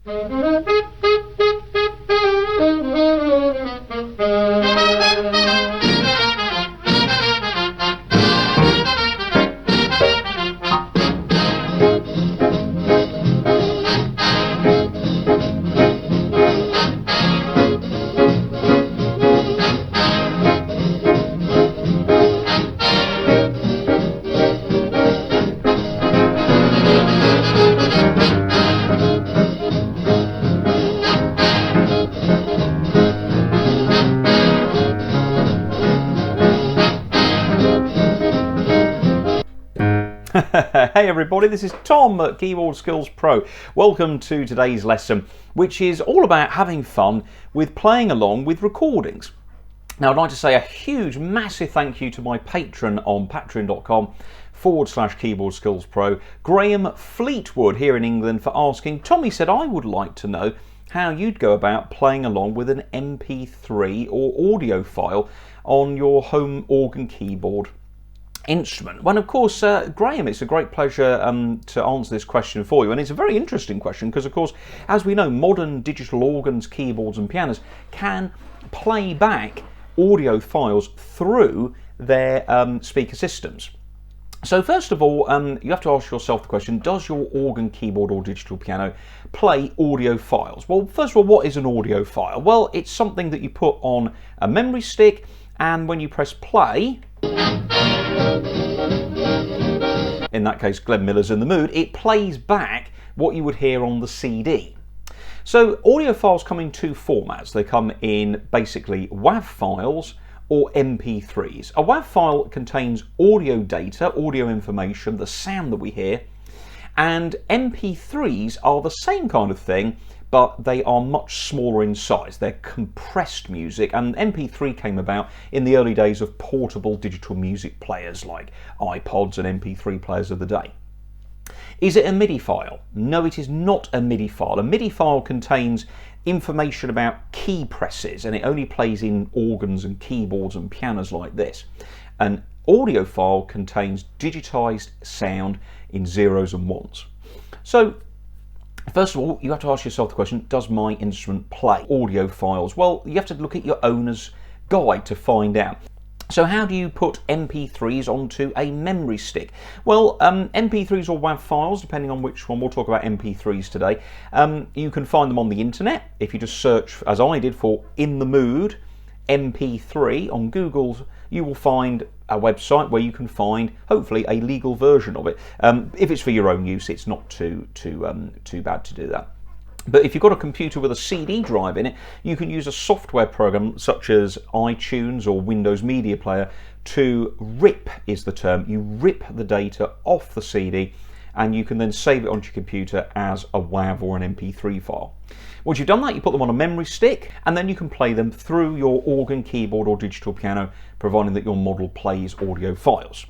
Hey everybody, this is Tom at Keyboard Skills Pro. Welcome to today's lesson, which is all about having fun with playing along with recordings. Now I'd like to say a huge, massive thank you to my patron on patreon.com/Keyboard Skills Pro, Graham Fleetwood here in England, for asking, Tommy said I would like to know how you'd go about playing along with an MP3 or audio file on your home organ keyboard instrument. Well, of course, Graham, it's a great pleasure to answer this question for you, and it's a very interesting question because, of course, as we know, modern digital organs, keyboards and pianos can play back audio files through their speaker systems. So first of all, you have to ask yourself the question, does your organ, keyboard or digital piano play audio files? Well, first of all, what is an audio file? Well, it's something that you put on a memory stick, and when you press play, in that case Glenn Miller's In the Mood, it plays back what you would hear on the CD. So audio files come in two formats. They come in basically WAV files or MP3s. A WAV file contains audio data, audio information, the sound that we hear, and MP3s are the same kind of thing, but they are much smaller in size. They're compressed music, and MP3 came about in the early days of portable digital music players like iPods and MP3 players of the day. Is it a MIDI file? No, it is not a MIDI file. A MIDI file contains information about key presses, and it only plays in organs and keyboards and pianos like this. An audio file contains digitized sound in zeros and ones. So, first of all, you have to ask yourself the question, does my instrument play audio files? Well, you have to look at your owner's guide to find out. So how do you put MP3s onto a memory stick? Well, MP3s or WAV files, depending on which one, we'll talk about MP3s today. You can find them on the internet. If you just search, as I did, for In the Mood MP3 on Google, you will find a website where you can find, hopefully, a legal version of it. If it's for your own use, it's not too bad to do that. But if you've got a computer with a CD drive in it, you can use a software program such as iTunes or Windows Media Player to rip, is the term. You rip the data off the CD and you can then save it onto your computer as a WAV or an MP3 file. Once you've done that, you put them on a memory stick and then you can play them through your organ, keyboard or digital piano, providing that your model plays audio files.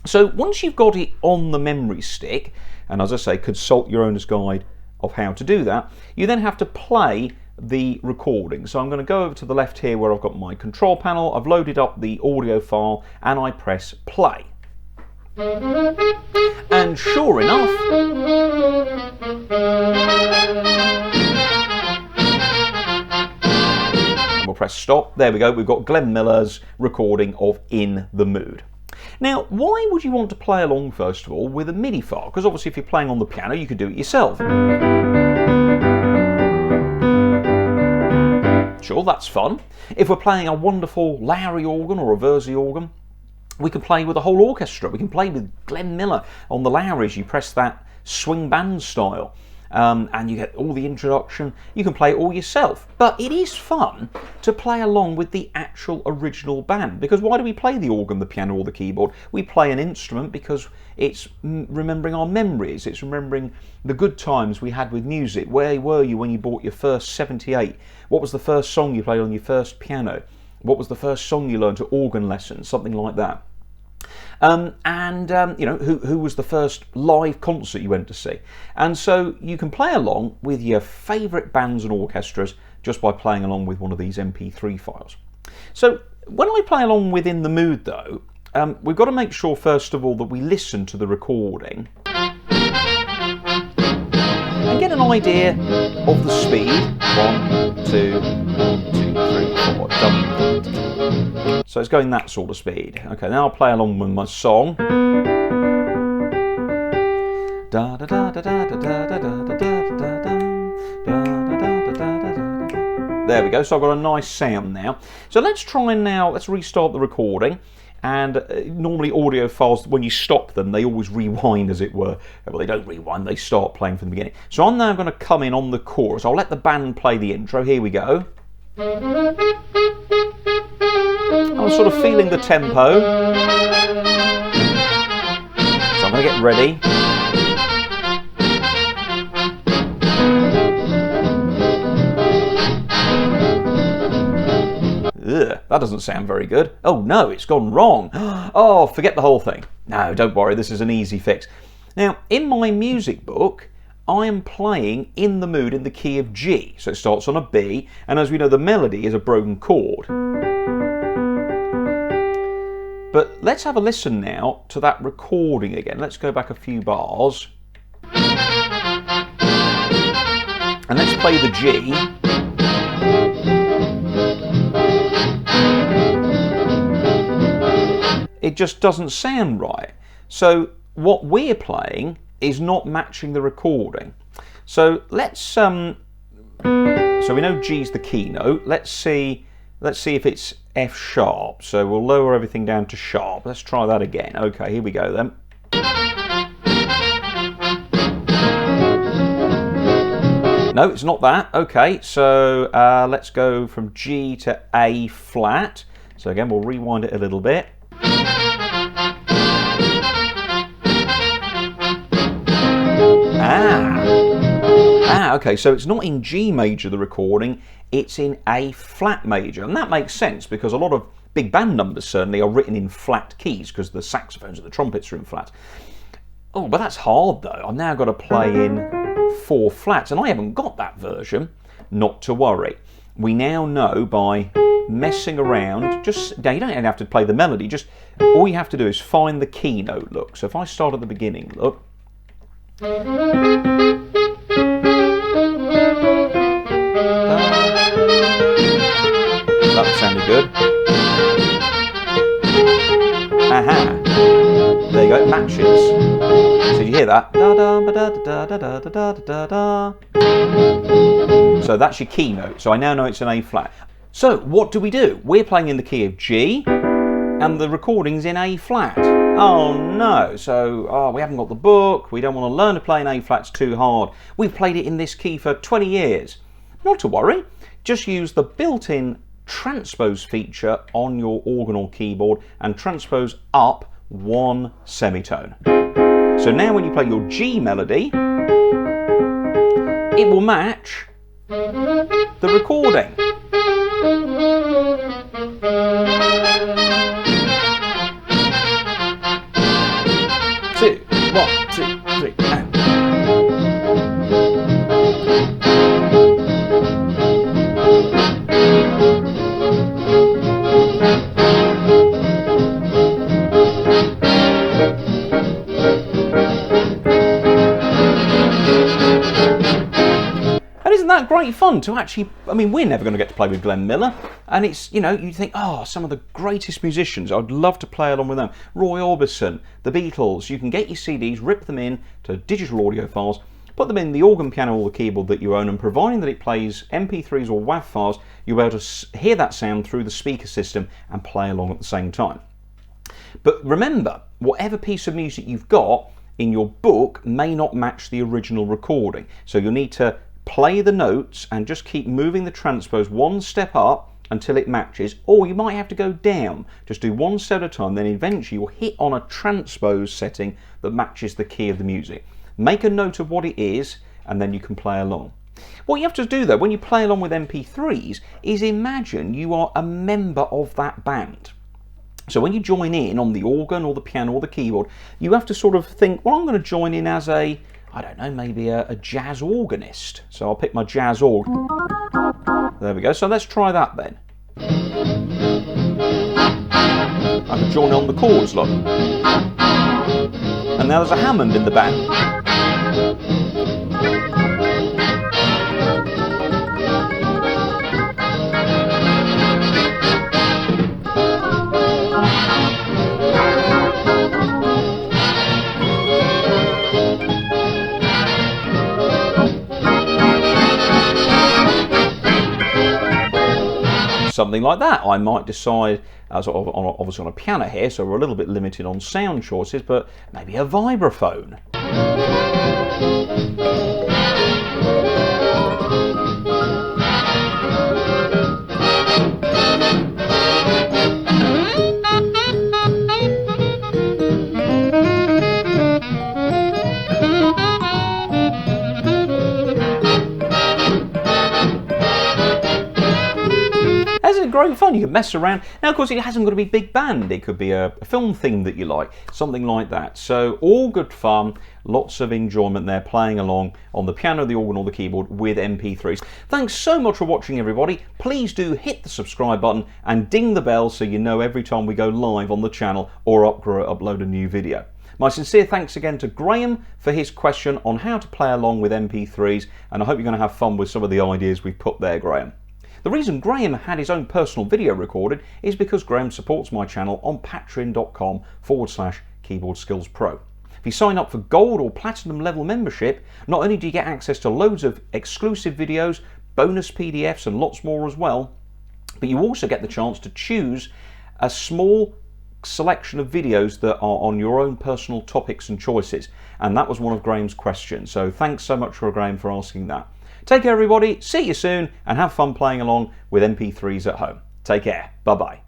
So once you've got it on the memory stick, and as I say, consult your owner's guide of how to do that, you then have to play the recording. So I'm going to go over to the left here where I've got my control panel, I've loaded up the audio file and I press play. And sure enough, we'll press stop. There we go, we've got Glenn Miller's recording of In the Mood. Now, why would you want to play along, first of all, with a MIDI file? Because obviously if you're playing on the piano, you could do it yourself. Sure, that's fun. If we're playing a wonderful Lowrey organ or a Verzi organ, we can play with a whole orchestra. We can play with Glenn Miller on the Lowrys. You press that swing band style. And you get all the introduction. You can play it all yourself, but it is fun to play along with the actual original band, because why do we play the organ, the piano or the keyboard? We play an instrument because it's remembering our memories, it's remembering the good times we had with music. Where were you when you bought your first 78? What was the first song you played on your first piano? What was the first song you learned at organ lessons? Something like that. You know, who was the first live concert you went to see? And so you can play along with your favourite bands and orchestras just by playing along with one of these MP3 files. So when I play along with In the Mood though, we've got to make sure first of all that we listen to the recording and get an idea of the speed. 1, 2, 1, 2, 3, 4. Dum. So it's going that sort of speed. Okay, now I'll play along with my song. Da da da da da da da da da da da. There we go, so I've got a nice sound now. So let's restart the recording. And normally audio files, when you stop them, they always rewind, as it were. Well, they don't rewind, they start playing from the beginning. So I'm now going to come in on the chorus. I'll let the band play the intro. Here we go. I'm sort of feeling the tempo. So I'm going to get ready. Ugh, that doesn't sound very good. Oh no, it's gone wrong. Oh, forget the whole thing. No, don't worry, this is an easy fix. Now, in my music book, I am playing In the Mood in the key of G. So it starts on a B, and as we know, the melody is a broken chord. But let's have a listen now to that recording again. Let's go back a few bars. And let's play the G. It just doesn't sound right. So what we're playing is not matching the recording. So let's so we know G's the key note. Let's see if it's F sharp. So we'll lower everything down to sharp. Let's try that again. Okay, here we go then. No, it's not that. Okay, so let's go from G to A flat. So again, we'll rewind it a little bit. Okay, so it's not in G major, the recording, it's in A flat major. And that makes sense because a lot of big band numbers certainly are written in flat keys because the saxophones and the trumpets are in flat. Oh, but that's hard though. I've now got to play in 4 flats and I haven't got that version. Not to worry. We now know by messing around, now you don't even have to play the melody, just all you have to do is find the key note, look. So if I start at the beginning, look. That sounded good. Aha. There you go, it matches. So did you hear that? So that's your key note. So I now know it's an A flat. So what do? We're playing in the key of G and the recording's in A flat. Oh no, so we haven't got the book, we don't want to learn to play in A flat, it's too hard. We've played it in this key for 20 years. Not to worry, just use the built-in transpose feature on your organ or keyboard and transpose up 1 semitone. So now when you play your G melody, it will match the recording. 2, 1, 2, 3, and. Isn't that great fun to actually, I mean, we're never going to get to play with Glenn Miller, and it's, you know, you think, oh, some of the greatest musicians, I'd love to play along with them. Roy Orbison, the Beatles, you can get your CDs, rip them in to digital audio files, put them in the organ, piano or the keyboard that you own, and providing that it plays MP3s or WAV files, you'll be able to hear that sound through the speaker system and play along at the same time. But remember, whatever piece of music you've got in your book may not match the original recording, so you'll need to play the notes and just keep moving the transpose 1 step up until it matches, or you might have to go down. Just do 1 step at a time, then eventually you'll hit on a transpose setting that matches the key of the music. Make a note of what it is and then you can play along. What you have to do though when you play along with MP3s is imagine you are a member of that band. So when you join in on the organ or the piano or the keyboard, you have to sort of think, well, I'm going to join in as a, I don't know, maybe a jazz organist. So I'll pick my jazz organ. There we go. So let's try that then. I can join on the chords, look. And now there's a Hammond in the band. something like that. I might decide, sort of obviously on a piano here, so we're a little bit limited on sound choices, but maybe a vibraphone. Great fun. You can mess around. Now, of course, it hasn't got to be big band. It could be a film theme that you like, something like that. So all good fun, lots of enjoyment there, playing along on the piano, the organ or the keyboard with MP3s. Thanks so much for watching, everybody. Please do hit the subscribe button and ding the bell so you know every time we go live on the channel or upload a new video. My sincere thanks again to Graham for his question on how to play along with MP3s, and I hope you're going to have fun with some of the ideas we've put there, Graham. The reason Graham had his own personal video recorded is because Graham supports my channel on patreon.com/keyboardskillspro. If you sign up for gold or platinum level membership, not only do you get access to loads of exclusive videos, bonus PDFs and lots more as well, but you also get the chance to choose a small selection of videos that are on your own personal topics and choices. And that was one of Graham's questions. So thanks so much for Graham for asking that. Take care, everybody. See you soon and have fun playing along with MP3s at home. Take care. Bye-bye.